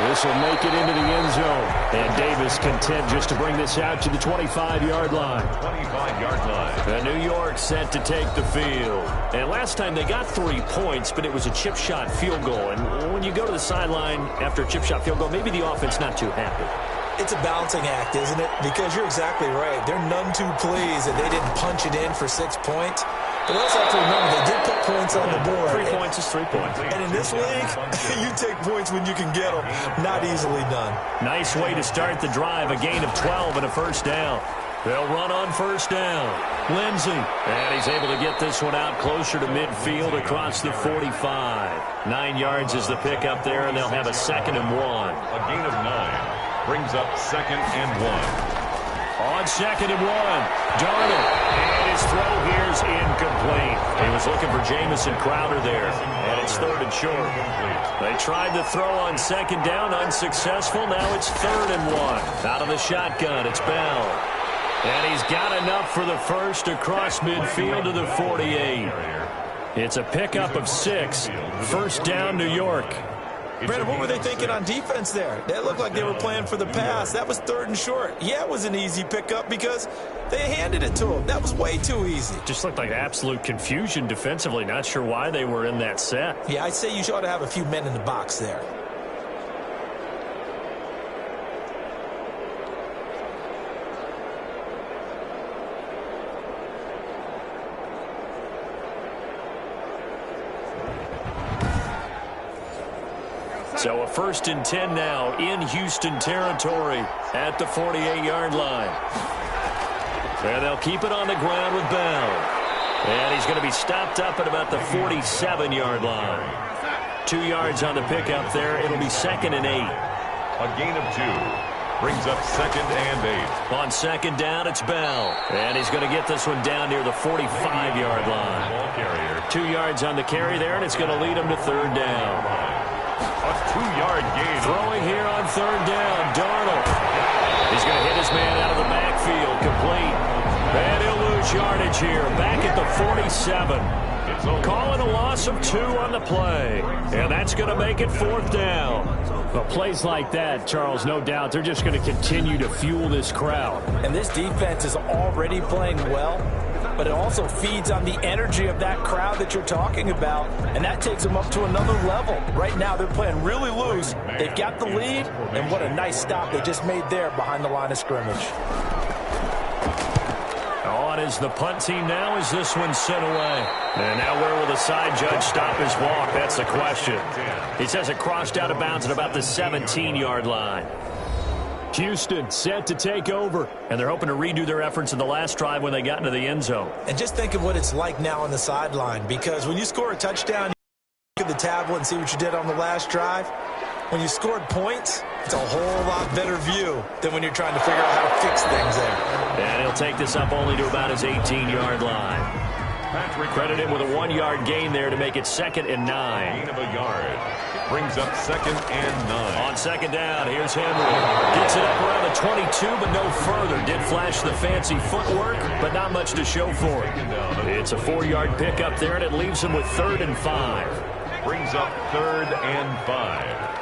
This will make it into the end zone. And Davis content just to bring this out to the 25-yard line. 25-yard line. The New York set to take the field. And last time they got 3 points, but it was a chip shot field goal. And when you go to the sideline after a chip shot field goal, maybe the offense not too happy. It's a balancing act, isn't it? Because you're exactly right. They're none too pleased that they didn't punch it in for 6 points. But we also have to remember they did put points on the board. 3 points is 3 points. And in this league, you take points when you can get them. Not easily done. Nice way to start the drive. A gain of 12 and a first down. They'll run on first down. Lindsey. And he's able to get this one out closer to midfield across the 45. 9 yards is the pickup there, and they'll have a 2nd and 1. A gain of 9 brings up 2nd and 1. On 2nd and 1, Darnold, and his throw here's incomplete. He was looking for Jamison Crowder there, and it's 3rd and short. They tried to throw on 2nd down, unsuccessful. Now it's 3rd and 1. Out of the shotgun, it's Bell. And he's got enough for the first across midfield to the 48. It's a pickup of 6. First down, New York. Brandon, what were they thinking on defense there? That looked like they were playing for the pass. That was 3rd and short. Yeah, it was an easy pickup because they handed it to him. That was way too easy. Just looked like absolute confusion defensively. Not sure why they were in that set. Yeah, I'd say you ought to have a few men in the box there. So a 1st and 10 now in Houston territory at the 48-yard line. And they'll keep it on the ground with Bell. And he's going to be stopped up at about the 47-yard line. 2 yards on the pickup there. It'll be 2nd and 8. A gain of 2 brings up 2nd and 8. On 2nd down, it's Bell. And he's going to get this one down near the 45-yard line. Ball carrier. 2 yards on the carry there, and it's going to lead him to 3rd down. A 2-yard gain. Throwing here on 3rd down, Darnold. He's going to hit his man out of the backfield, complete. And he'll lose yardage here, back at the 47. Calling a loss of 2 on the play. And that's going to make it 4th down. Well, plays like that, Charles, no doubt, they're just going to continue to fuel this crowd. And this defense is already playing well, but it also feeds on the energy of that crowd that you're talking about, and that takes them up to another level. Right now, they're playing really loose. They've got the lead, and what a nice stop they just made there behind the line of scrimmage. On is the punt team now as this one's sent away. And now where will the side judge stop his walk? That's the question. He says it crossed out of bounds at about the 17-yard line. Houston set to take over, and they're hoping to redo their efforts in the last drive when they got into the end zone. And just think of what it's like now on the sideline, because when you score a touchdown, you look at the tablet and see what you did on the last drive. When you scored points, it's a whole lot better view than when you're trying to figure out how to fix things there. And he'll take this up only to about his 18-yard line. Credit him with a 1-yard gain there to make it 2nd and 9. Gain of a yard brings up 2nd and 9. On 2nd down, here's Henry. Gets it up around the 22, but no further. Did flash the fancy footwork, but not much to show for it. It's a 4-yard pickup there, and it leaves him with 3rd and 5. Brings up 3rd and 5.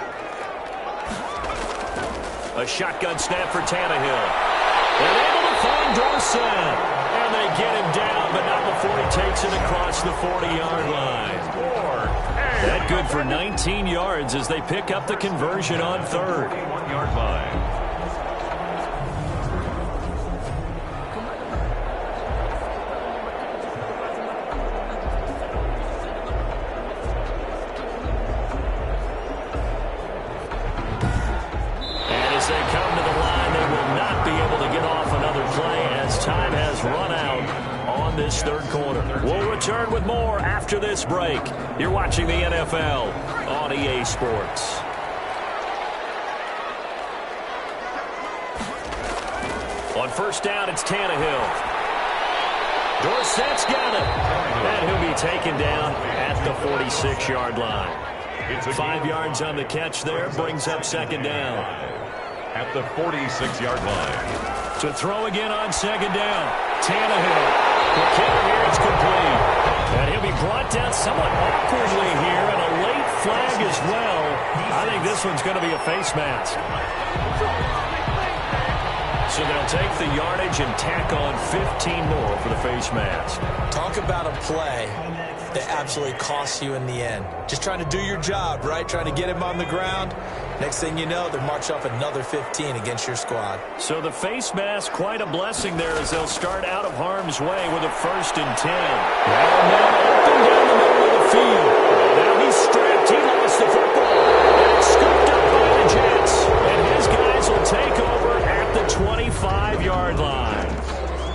A shotgun snap for Tannehill. They're able to find Dorsett. And they get him down, but not before he takes it across the 40-yard line. That good for 19 yards as they pick up the conversion on 3rd. 1-yard line. this third quarter. We'll return with more after this break. You're watching the NFL on EA Sports. On first down, it's Tannehill. Dorsett's got it. And he'll be taken down at the 46-yard line. 5 yards on the catch there, brings up second down. At the 46-yard line. To throw again on second down. Tannehill. The kick here is complete. And he'll be brought down somewhat awkwardly here, and a late flag as well. I think this one's going to be a face mask. So they'll take the yardage and tack on 15 more for the face mask. Talk about a play that absolutely costs you in the end. Just trying to do your job, right? Trying to get him on the ground. Next thing you know, they march off another 15 against your squad. So the face mask, quite a blessing there as they'll start out of harm's way with a 1st and 10. And now up and down the middle of the field. Now he's strapped. He lost the football. And it's scooped up by the Jets. And his guys will take over at the 25-yard line.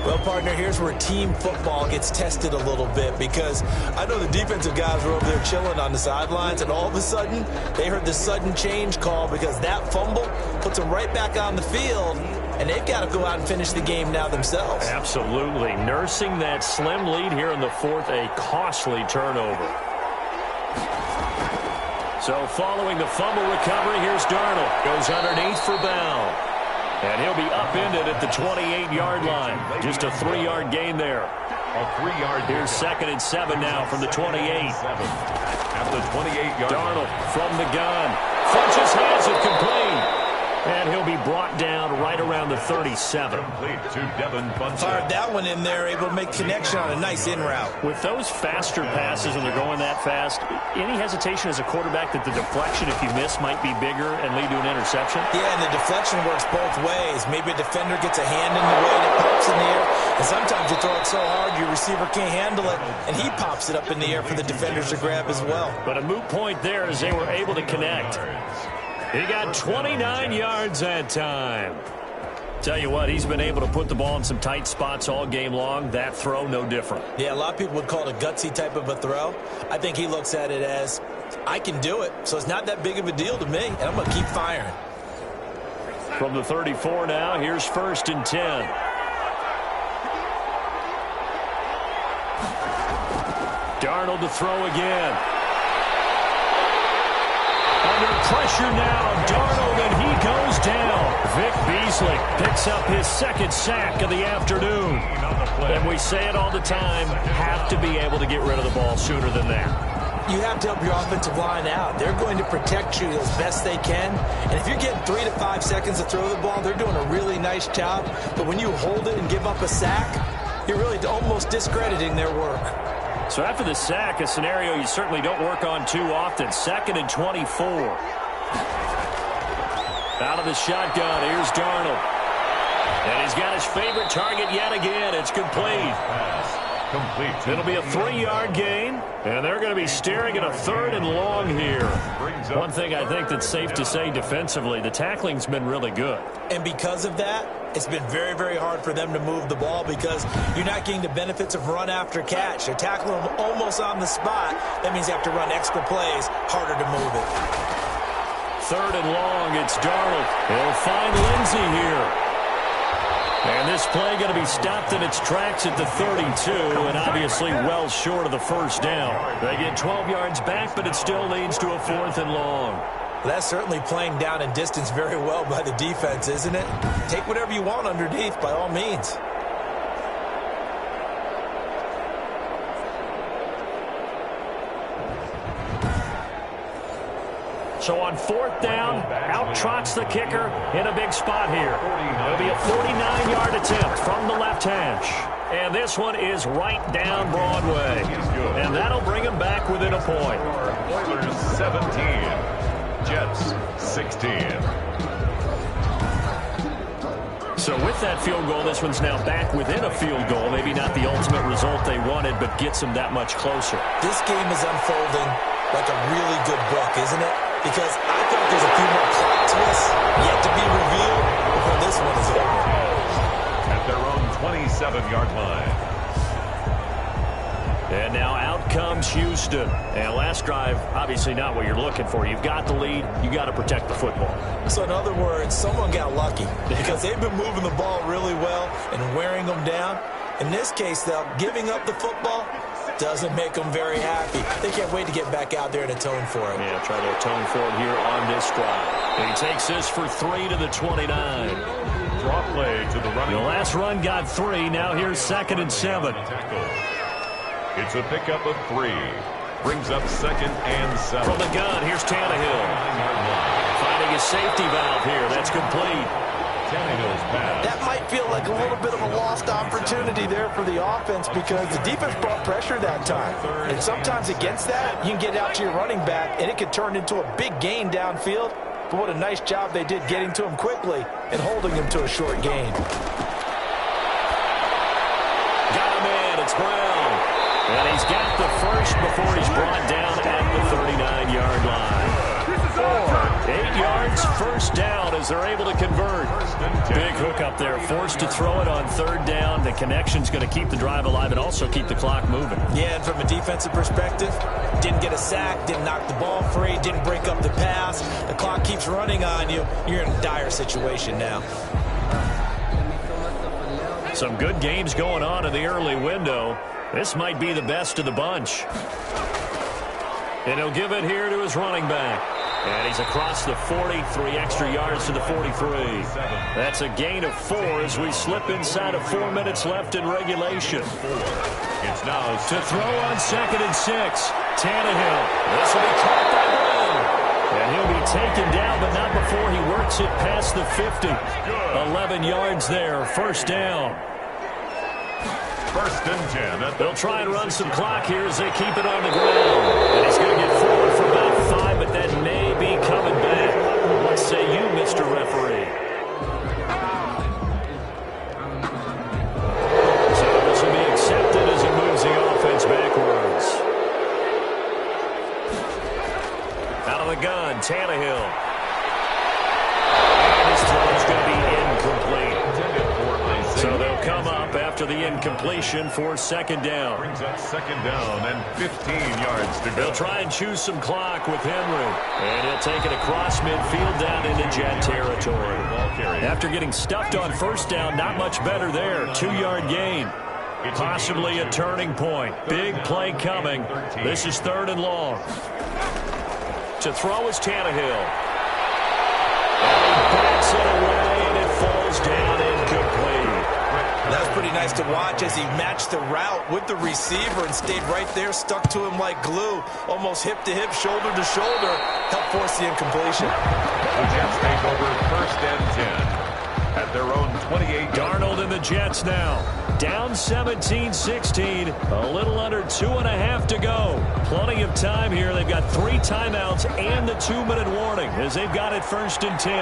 Well, partner, here's where team football gets tested a little bit, because I know the defensive guys were over there chilling on the sidelines, and all of a sudden they heard the sudden change call because that fumble puts them right back on the field, and they've got to go out and finish the game now themselves. Absolutely. Nursing that slim lead here in the fourth, a costly turnover. So following the fumble recovery, here's Darnold. Goes underneath for Bell. And he'll be upended at the 28-yard line. Just a 3-yard gain there. A 3-yard gain. Here's 2nd and 7 now from the 28. At the 28-yard line. Darnold from the gun. Funches has it complete. And he'll be brought down right around the 37. Complete to Devin Funches. Fired that one in there, able to make connection on a nice in route. With those faster passes and they're going that fast, any hesitation as a quarterback that the deflection, if you miss, might be bigger and lead to an interception? Yeah, and the deflection works both ways. Maybe a defender gets a hand in the way and it pops in the air. And sometimes you throw it so hard your receiver can't handle it, and he pops it up in the air for the defenders to grab as well. But a moot point there as they were able to connect. He got 29 yards that time. Tell you what, he's been able to put the ball in some tight spots all game long. That throw, no different. Yeah, a lot of people would call it a gutsy type of a throw. I think he looks at it as, I can do it, so it's not that big of a deal to me, and I'm going to keep firing. From the 34 now, here's 1st and 10. Darnold to throw again. Under pressure now, Darnold, and he goes down. Vic Beasley picks up his 2nd sack of the afternoon. And we say it all the time, have to be able to get rid of the ball sooner than that. You have to help your offensive line out. They're going to protect you as best they can. And if you're getting 3 to 5 seconds to throw the ball, they're doing a really nice job. But when you hold it and give up a sack, you're really almost discrediting their work. So after the sack, a scenario you certainly don't work on too often. 2nd and 24. Out of the shotgun, here's Darnold. And he's got his favorite target yet again. It's complete. Complete. It'll be a 3-yard gain, and they're going to be staring at a 3rd and long here. One thing I think that's safe to say defensively, the tackling's been really good. And because of that, it's been very, very hard for them to move the ball because you're not getting the benefits of run after catch. They're tackling them almost on the spot. That means you have to run extra plays, harder to move it. 3rd and long, it's Darnold. He'll find Lindsey here. And this play going to be stopped in its tracks at the 32, and obviously well short of the 1st down. They get 12 yards back, but it still leads to a 4th and long. Well, that's certainly playing down and distance very well by the defense, isn't it? Take whatever you want underneath, by all means. So on 4th down, out trots the kicker in a big spot here. It'll be a 49-yard attempt from the left hash. And this one is right down Broadway. And that'll bring him back within a point. Oilers 17, Jets 16. So with that field goal, this one's now back within a field goal. Maybe not the ultimate result they wanted, but gets them that much closer. This game is unfolding like a really good book, isn't it? Because I think there's a few more plot twists yet to be revealed before this one is over. At their own 27-yard line. And now out comes Houston. And last drive, obviously not what you're looking for. You've got the lead. You got to protect the football. So in other words, someone got lucky because they've been moving the ball really well and wearing them down. In this case, though, giving up the football doesn't make them very happy. They can't wait to get back out there and atone for it. Yeah, try to atone for it here on this drive. And he takes this for 3 to the 29. Draw play to the running. The last run got 3. Now here's 2nd and 7. It's a pickup of 3. Brings up 2nd and 7. From the gun, here's Tannehill. Finding his safety valve here. That's complete. Tannehill's pass. That might feel like a little bit of a lost opportunity there for the offense because the defense brought pressure that time. And sometimes against that, you can get out to your running back, and it could turn into a big gain downfield. But what a nice job they did getting to him quickly and holding him to a short gain. Got him in. It's Brown. And he's got the first before he's brought down at the 39-yard line. 8 yards, first down as they're able to convert. Big hook up there, forced to throw it on 3rd down. The connection's going to keep the drive alive and also keep the clock moving. Yeah, and from a defensive perspective, didn't get a sack, didn't knock the ball free, didn't break up the pass. The clock keeps running on you. You're in a dire situation now. Some good games going on in the early window. This might be the best of the bunch. And he'll give it here to his running back. And he's across the 40, 3 extra yards to the 43. That's a gain of 4 as we slip inside of 4 minutes left in regulation. It's now to throw on 2nd and 6. Tannehill. This will be caught by Brown. And he'll be taken down, but not before he works it past the 50. 11 yards there, first down. 1st and 10. They'll try and run some clock here as they keep it on the ground. And he's going to get forward for about 5, but that may be coming back. What say you, Mr. Referee? So this will be accepted as it moves the offense backwards. Out of the gun, Tannehill. And his throw is going to be incomplete. So they'll come up after the incompletion for 2nd down. Brings up 2nd down and 15 yards to go. They'll try and choose some clock with Henry. And he'll take it across midfield down into Jet territory. After getting stuffed on 1st down, not much better there. 2-yard gain. Possibly a turning point. Big play coming. This is 3rd and long. To throw is Tannehill. And he backs it away, and it falls down incomplete. That was pretty nice to watch as he matched the route with the receiver and stayed right there, stuck to him like glue, almost hip to hip, shoulder to shoulder, helped force the incompletion. The Jets take over 1st and 10 at their own 28. Darnold and the Jets now. Down 17-16, a little under 2.5 to go. Plenty of time here. They've got 3 timeouts and the 2-minute warning as they've got it 1st and 10.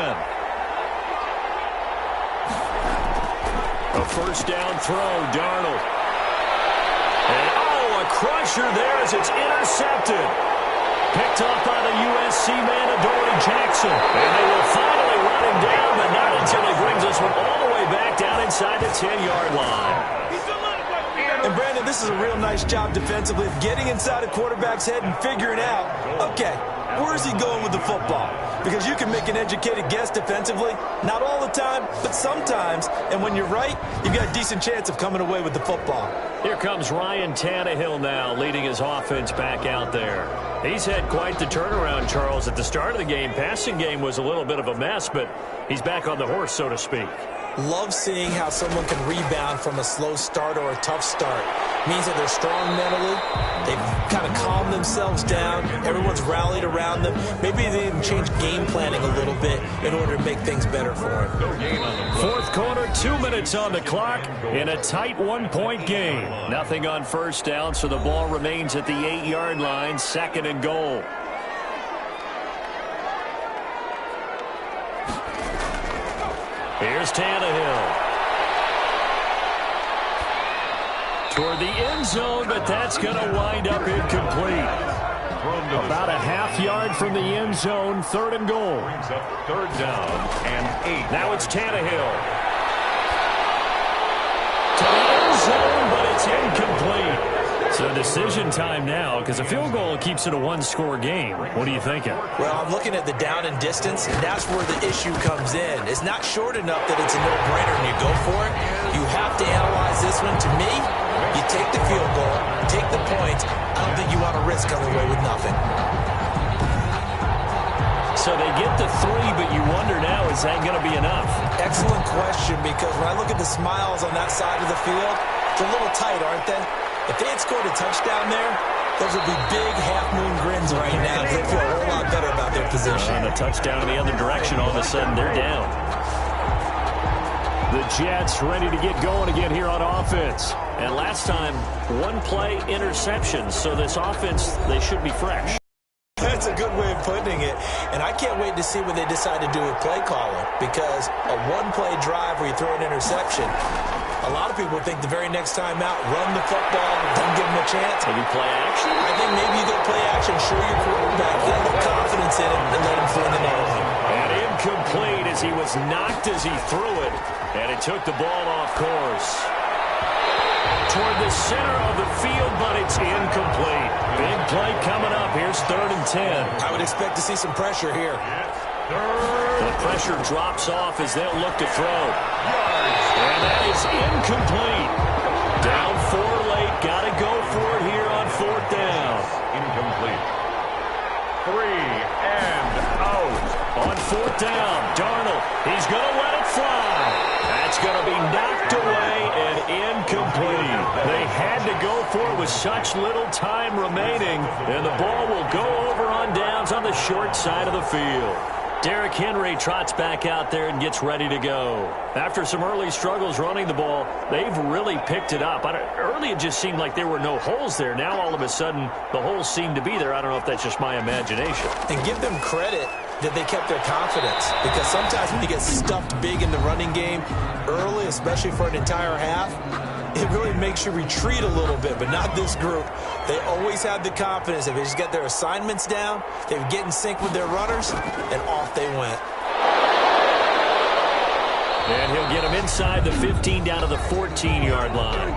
A 1st down throw, Darnold. And, a crusher there as it's intercepted. Picked off by the USC man, Adoree Jackson. And they will finally run him down, but not until he brings this one all the way back down inside the 10-yard line. And, Brandon, this is a real nice job defensively of getting inside a quarterback's head and figuring out, okay, where's he going with the football? Because you can make an educated guess defensively. Not all the time, but sometimes. And when you're right, you've got a decent chance of coming away with the football. Here comes Ryan Tannehill now, leading his offense back out there. He's had quite the turnaround, Charles. At the start of the game, passing game was a little bit of a mess, but he's back on the horse, so to speak. Love seeing how someone can rebound from a slow start or a tough start. Means that they're strong mentally. They've kind of calmed themselves down. Everyone's rallied around them. Maybe they even change game planning a little bit in order to make things better for them. 4th quarter, 2 minutes on the clock in a tight 1-point game. Nothing on 1st down, so the ball remains at the 8-yard line, 2nd and goal. Here's Tannehill. Toward the end zone, but that's going to wind up incomplete. About a half yard from the end zone, 3rd and goal. Brings up 3rd down and 8. Now it's Tannehill. To the end zone, but it's incomplete. So decision time now, because a field goal keeps it a one-score game. What are you thinking? Well, I'm looking at the down and distance, and that's where the issue comes in. It's not short enough that it's a no-brainer and you go for it. You have to analyze this one. To me, you take the field goal, take the points. I don't think you want to risk coming away with nothing. So they get the 3, but you wonder now, is that going to be enough? Excellent question, because when I look at the smiles on that side of the field, they're a little tight, aren't they? If they had scored a touchdown there, those would be big half-moon grins right now. They feel a whole lot better about their position. And a touchdown in the other direction, all of a sudden they're down. The Jets ready to get going again here on offense. And last time, one-play interception. So this offense, they should be fresh. That's a good way of putting it. And I can't wait to see what they decide to do with play calling, because a one-play drive where you throw an interception, a lot of people think the very next time out, run the football, don't give them a chance. Maybe play action? I think maybe you go play action, show your quarterback, get a little confidence in it, and let him fling the nail. And incomplete as he was knocked as he threw it. And it took the ball off course. Toward the center of the field, but it's incomplete. Big play coming up. Here's 3rd and 10. I would expect to see some pressure here. The pressure drops off as they'll look to throw. And that is incomplete. Down 4 late. Got to go for it here on 4th down. Incomplete. 3 and out. On 4th down, Darnold. He's going to let it fly. That's going to be knocked away and incomplete. They had to go for it with such little time remaining, and the ball will go over on downs on the short side of the field. Derrick Henry trots back out there and gets ready to go. After some early struggles running the ball, they've really picked it up. Early it just seemed like there were no holes there. Now all of a sudden the holes seem to be there. I don't know if that's just my imagination. And give them credit that they kept their confidence, because sometimes when you get stuffed big in the running game early, especially for an entire half, it really makes you retreat a little bit, but not this group. They always have the confidence. If they just get their assignments down, they would get in sync with their runners, and off they went. And he'll get them inside the 15 down to the 14-yard line.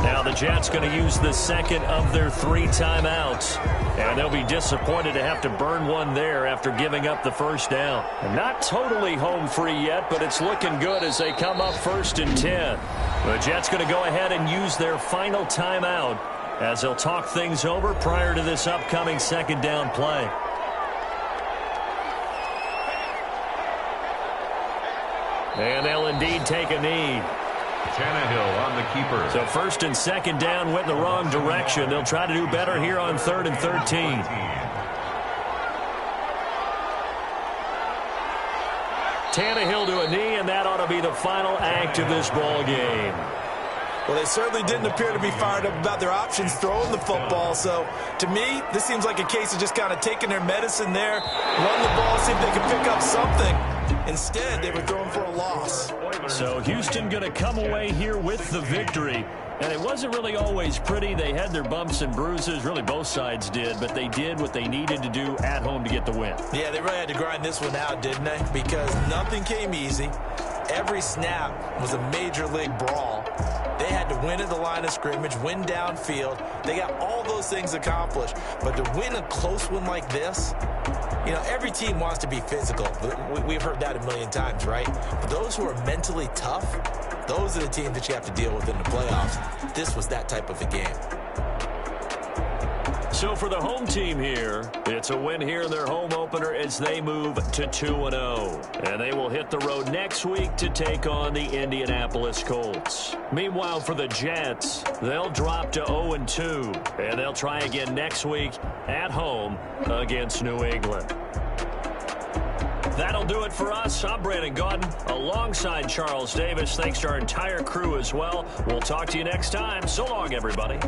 Now the Jets going to use the second of their 3 timeouts. And they'll be disappointed to have to burn one there after giving up the first down. And not totally home free yet, but it's looking good as they come up 1st and 10. The Jets going to go ahead and use their final timeout as they'll talk things over prior to this upcoming 2nd down play. And they'll indeed take a knee. Tannehill on the keeper. So 1st and 2nd down went in the wrong direction. They'll try to do better here on 3rd and 13. Tannehill to a knee, and that ought to be the final act of this ball game. Well, they certainly didn't appear to be fired up about their options throwing the football. So, to me, this seems like a case of just kind of taking their medicine there, run the ball, see if they can pick up something. Instead, they were throwing for a loss. So Houston going to come away here with the victory. And it wasn't really always pretty. They had their bumps and bruises. Really, both sides did. But they did what they needed to do at home to get the win. Yeah, they really had to grind this one out, didn't they? Because nothing came easy. Every snap was a major league brawl. They had to win at the line of scrimmage, win downfield. They got all those things accomplished. But to win a close one like this, you know, every team wants to be physical. We've heard that a million times, right? But those who are mentally tough, those are the teams that you have to deal with in the playoffs. This was that type of a game. So for the home team here, it's a win here in their home opener as they move to 2-0. And they will hit the road next week to take on the Indianapolis Colts. Meanwhile, for the Jets, they'll drop to 0-2. And they'll try again next week at home against New England. That'll do it for us. I'm Brandon Gaudin alongside Charles Davis. Thanks to our entire crew as well. We'll talk to you next time. So long, everybody.